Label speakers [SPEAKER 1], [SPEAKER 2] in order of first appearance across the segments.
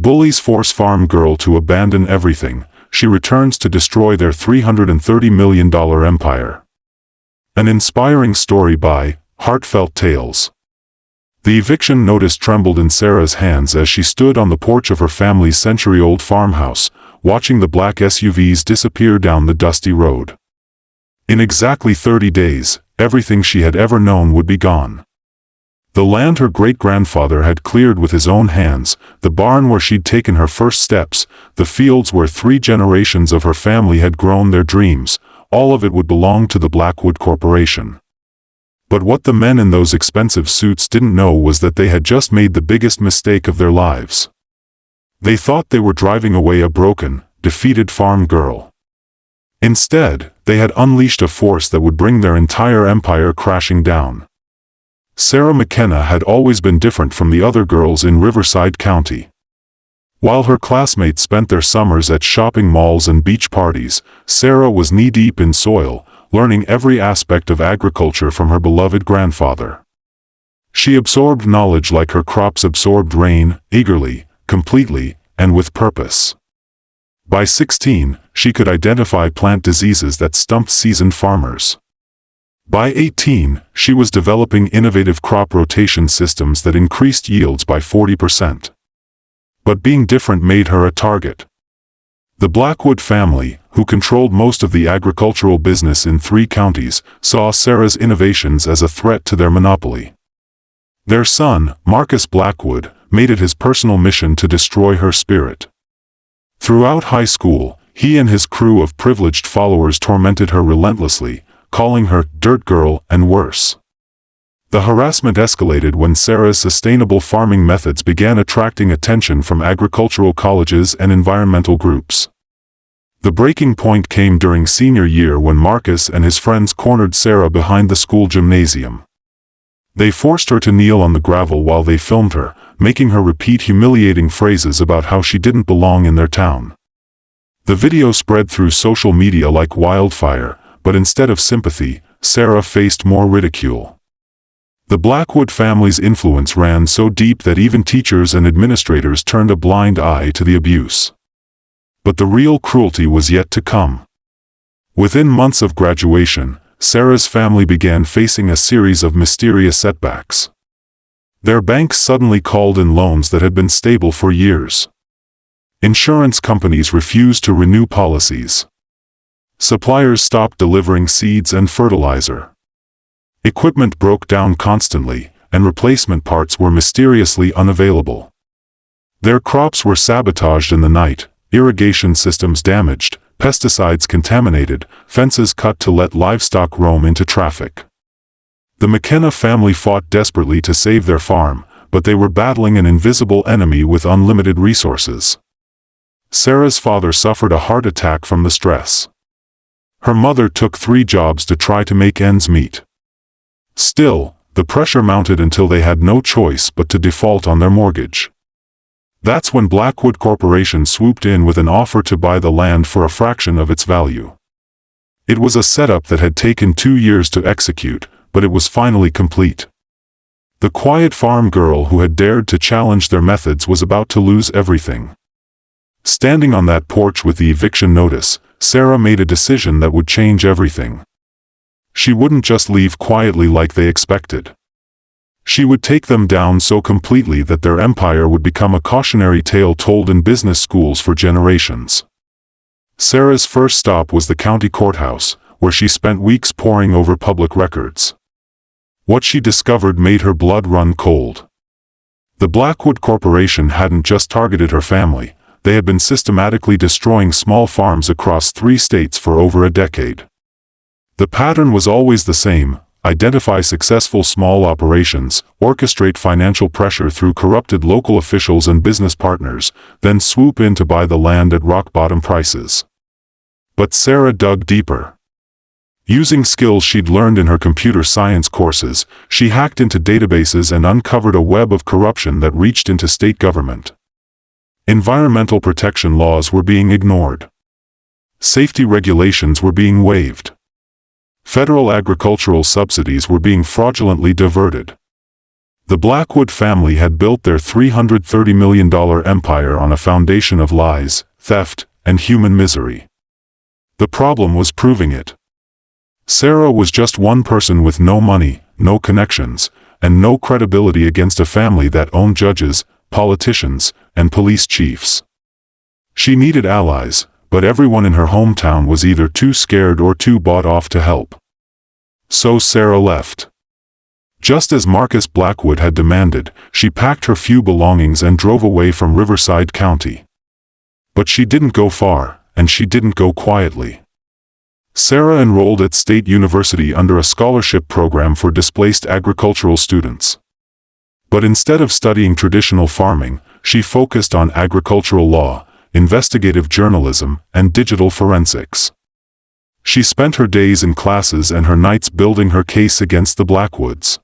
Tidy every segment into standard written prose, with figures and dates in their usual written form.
[SPEAKER 1] Bullies force farm girl to abandon everything. She returns to destroy their $330 million empire. An inspiring story by Heartfelt Tales. The eviction notice trembled in Sarah's hands as she stood on the porch of her family's century-old farmhouse, watching the black SUVs disappear down the dusty road. In exactly 30 days, everything she had ever known would be gone. The land her great-grandfather had cleared with his own hands, the barn where she'd taken her first steps, the fields where 3 generations of her family had grown their dreams, all of it would belong to the Blackwood Corporation. But what the men in those expensive suits didn't know was that they had just made the biggest mistake of their lives. They thought they were driving away a broken, defeated farm girl. Instead, they had unleashed a force that would bring their entire empire crashing down. Sarah McKenna had always been different from the other girls in Riverside County. While her classmates spent their summers at shopping malls and beach parties, Sarah was knee-deep in soil, learning every aspect of agriculture from her beloved grandfather. She absorbed knowledge like her crops absorbed rain, eagerly, completely, and with purpose. By 16, she could identify plant diseases that stumped seasoned farmers. By 18, she was developing innovative crop rotation systems that increased yields by 40%. But being different made her a target. The Blackwood family, who controlled most of the agricultural business in 3 counties, saw Sarah's innovations as a threat to their monopoly. Their son, Marcus Blackwood, made it his personal mission to destroy her spirit. Throughout high school, he and his crew of privileged followers tormented her relentlessly, calling her "dirt girl" and worse. The harassment escalated when Sarah's sustainable farming methods began attracting attention from agricultural colleges and environmental groups. The breaking point came during senior year when Marcus and his friends cornered Sarah behind the school gymnasium. They forced her to kneel on the gravel while they filmed her, making her repeat humiliating phrases about how she didn't belong in their town. The video spread through social media like wildfire, but instead of sympathy, Sarah faced more ridicule. The Blackwood family's influence ran so deep that even teachers and administrators turned a blind eye to the abuse. But the real cruelty was yet to come. Within months of graduation, Sarah's family began facing a series of mysterious setbacks. Their banks suddenly called in loans that had been stable for years. Insurance companies refused to renew policies. Suppliers stopped delivering seeds and fertilizer. Equipment broke down constantly, and replacement parts were mysteriously unavailable. Their crops were sabotaged in the night, irrigation systems damaged, pesticides contaminated, fences cut to let livestock roam into traffic. The McKenna family fought desperately to save their farm, but they were battling an invisible enemy with unlimited resources. Sarah's father suffered a heart attack from the stress. Her mother took 3 jobs to try to make ends meet. Still, the pressure mounted until they had no choice but to default on their mortgage. That's when Blackwood Corporation swooped in with an offer to buy the land for a fraction of its value. It was a setup that had taken 2 years to execute, but it was finally complete. The quiet farm girl who had dared to challenge their methods was about to lose everything. Standing on that porch with the eviction notice, Sarah made a decision that would change everything. She wouldn't just leave quietly like they expected. She would take them down so completely that their empire would become a cautionary tale told in business schools for generations. Sarah's first stop was the county courthouse, where she spent weeks poring over public records. What she discovered made her blood run cold. The Blackwood Corporation hadn't just targeted her family. They had been systematically destroying small farms across 3 states for over a decade. The pattern was always the same: identify successful small operations, orchestrate financial pressure through corrupted local officials and business partners, then swoop in to buy the land at rock-bottom prices. But Sarah dug deeper. Using skills she'd learned in her computer science courses, she hacked into databases and uncovered a web of corruption that reached into state government. Environmental protection laws were being ignored. Safety regulations were being waived. Federal agricultural subsidies were being fraudulently diverted. The Blackwood family had built their $330 million empire on a foundation of lies, theft, and human misery. The problem was proving it. Sarah was just one person with no money, no connections, and no credibility against a family that owned judges, politicians, and police chiefs. She needed allies, but everyone in her hometown was either too scared or too bought off to help. So Sarah left. Just as Marcus Blackwood had demanded, she packed her few belongings and drove away from Riverside County. But she didn't go far, and she didn't go quietly. Sarah enrolled at State University under a scholarship program for displaced agricultural students. But instead of studying traditional farming, she focused on agricultural law, investigative journalism, and digital forensics. She spent her days in classes and her nights building her case against the Blackwoods.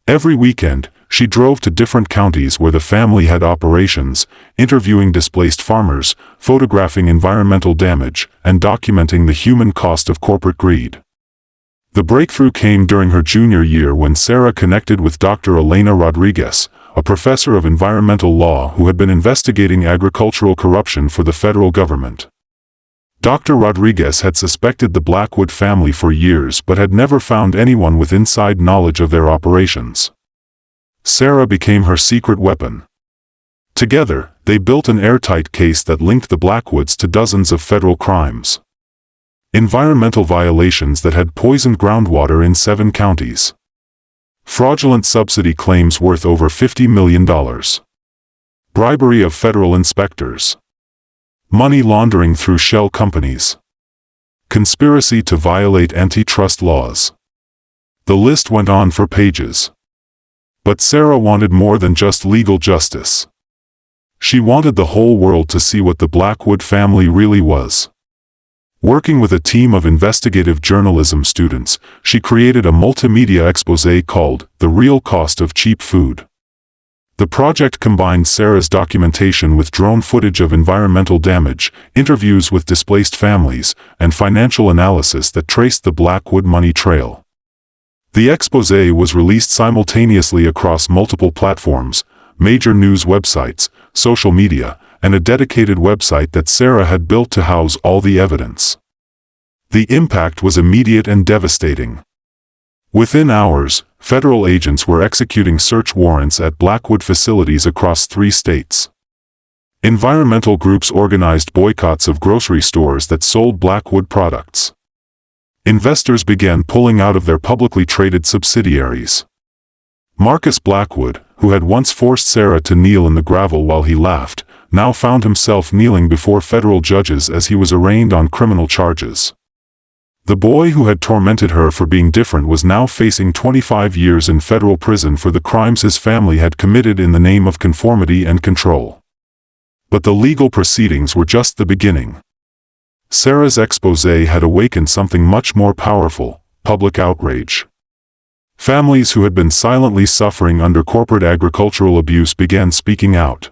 [SPEAKER 1] Every weekend, she drove to different counties where the family had operations, interviewing displaced farmers, photographing environmental damage, and documenting the human cost of corporate greed. The breakthrough came during her junior year when Sarah connected with Dr. Elena Rodriguez, a professor of environmental law who had been investigating agricultural corruption for the federal government. Dr. Rodriguez had suspected the Blackwood family for years but had never found anyone with inside knowledge of their operations. Sarah became her secret weapon. Together, they built an airtight case that linked the Blackwoods to dozens of federal crimes. Environmental violations that had poisoned groundwater in 7 counties. Fraudulent subsidy claims worth over $50 million. Bribery of federal inspectors. Money laundering through shell companies. Conspiracy to violate antitrust laws. The list went on for pages. But Sarah wanted more than just legal justice. She wanted the whole world to see what the Blackwood family really was. Working with a team of investigative journalism students, she created a multimedia exposé called The Real Cost of Cheap Food. The project combined Sarah's documentation with drone footage of environmental damage, interviews with displaced families, and financial analysis that traced the Blackwood money trail. The exposé was released simultaneously across multiple platforms, major news websites, social media, and a dedicated website that Sarah had built to house all the evidence. The impact was immediate and devastating. Within hours, federal agents were executing search warrants at Blackwood facilities across 3 states. Environmental groups organized boycotts of grocery stores that sold Blackwood products. Investors began pulling out of their publicly traded subsidiaries. Marcus Blackwood, who had once forced Sarah to kneel in the gravel while he laughed, now found himself kneeling before federal judges as he was arraigned on criminal charges. The boy who had tormented her for being different was now facing 25 years in federal prison for the crimes his family had committed in the name of conformity and control. But the legal proceedings were just the beginning. Sarah's exposé had awakened something much more powerful: public outrage. Families who had been silently suffering under corporate agricultural abuse began speaking out.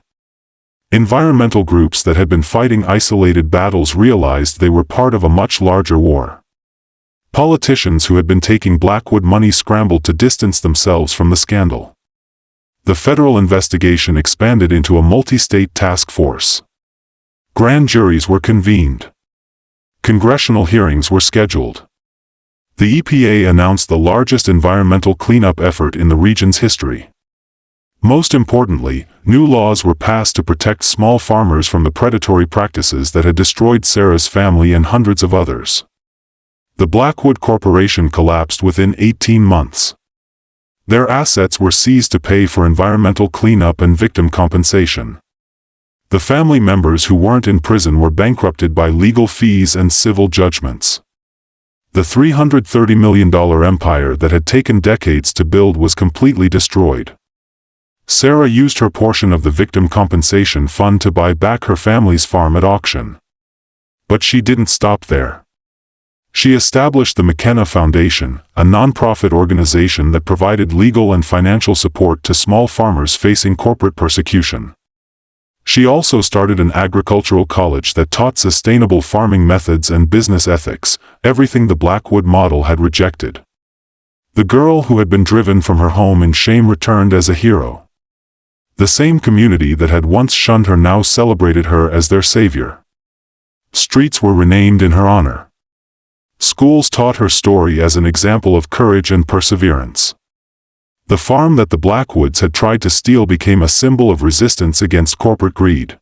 [SPEAKER 1] Environmental groups that had been fighting isolated battles realized they were part of a much larger war. Politicians who had been taking Blackwood money scrambled to distance themselves from the scandal. The federal investigation expanded into a multi-state task force. Grand juries were convened. Congressional hearings were scheduled. The EPA announced the largest environmental cleanup effort in the region's history. Most importantly, new laws were passed to protect small farmers from the predatory practices that had destroyed Sarah's family and hundreds of others. The Blackwood Corporation collapsed within 18 months. Their assets were seized to pay for environmental cleanup and victim compensation. The family members who weren't in prison were bankrupted by legal fees and civil judgments. The $330 million empire that had taken decades to build was completely destroyed. Sarah used her portion of the victim compensation fund to buy back her family's farm at auction. But she didn't stop there. She established the McKenna Foundation, a nonprofit organization that provided legal and financial support to small farmers facing corporate persecution. She also started an agricultural college that taught sustainable farming methods and business ethics, everything the Blackwood model had rejected. The girl who had been driven from her home in shame returned as a hero. The same community that had once shunned her now celebrated her as their savior. Streets were renamed in her honor. Schools taught her story as an example of courage and perseverance. The farm that the Blackwoods had tried to steal became a symbol of resistance against corporate greed.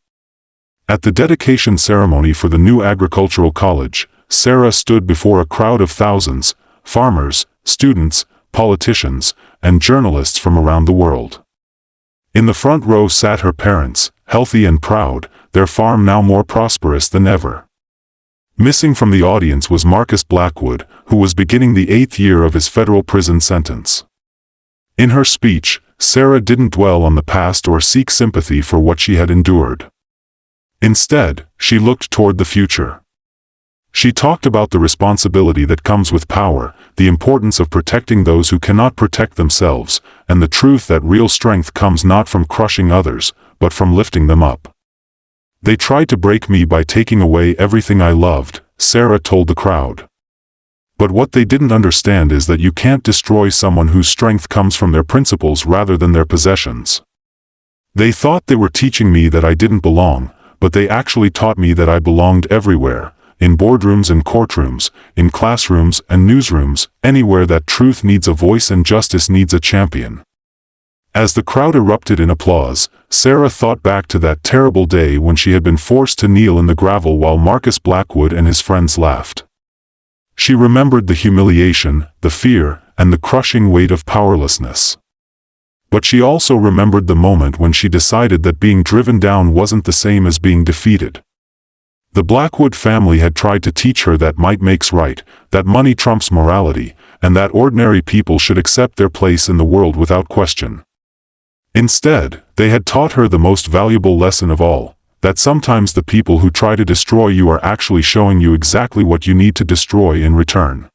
[SPEAKER 1] At the dedication ceremony for the new agricultural college, Sarah stood before a crowd of thousands, farmers, students, politicians, and journalists from around the world. In the front row sat her parents, healthy and proud, their farm now more prosperous than ever. Missing from the audience was Marcus Blackwood, who was beginning the 8th year of his federal prison sentence. In her speech, Sarah didn't dwell on the past or seek sympathy for what she had endured. Instead, she looked toward the future. She talked about the responsibility that comes with power, the importance of protecting those who cannot protect themselves, and the truth that real strength comes not from crushing others, but from lifting them up. "They tried to break me by taking away everything I loved," Sarah told the crowd. "But what they didn't understand is that you can't destroy someone whose strength comes from their principles rather than their possessions. They thought they were teaching me that I didn't belong, but they actually taught me that I belonged everywhere, in boardrooms and courtrooms, in classrooms and newsrooms, anywhere that truth needs a voice and justice needs a champion." As the crowd erupted in applause, Sarah thought back to that terrible day when she had been forced to kneel in the gravel while Marcus Blackwood and his friends laughed. She remembered the humiliation, the fear, and the crushing weight of powerlessness. But she also remembered the moment when she decided that being driven down wasn't the same as being defeated. The Blackwood family had tried to teach her that might makes right, that money trumps morality, and that ordinary people should accept their place in the world without question. Instead, they had taught her the most valuable lesson of all, that sometimes the people who try to destroy you are actually showing you exactly what you need to destroy in return.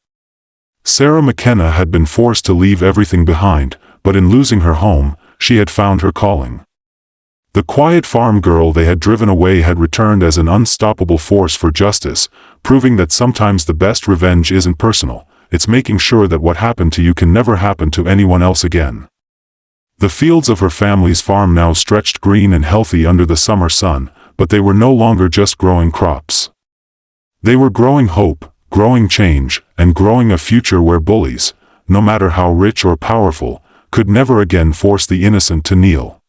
[SPEAKER 1] Sarah McKenna had been forced to leave everything behind, but in losing her home, she had found her calling. The quiet farm girl they had driven away had returned as an unstoppable force for justice, proving that sometimes the best revenge isn't personal, it's making sure that what happened to you can never happen to anyone else again. The fields of her family's farm now stretched green and healthy under the summer sun, but they were no longer just growing crops. They were growing hope, growing change, and growing a future where bullies, no matter how rich or powerful, could never again force the innocent to kneel.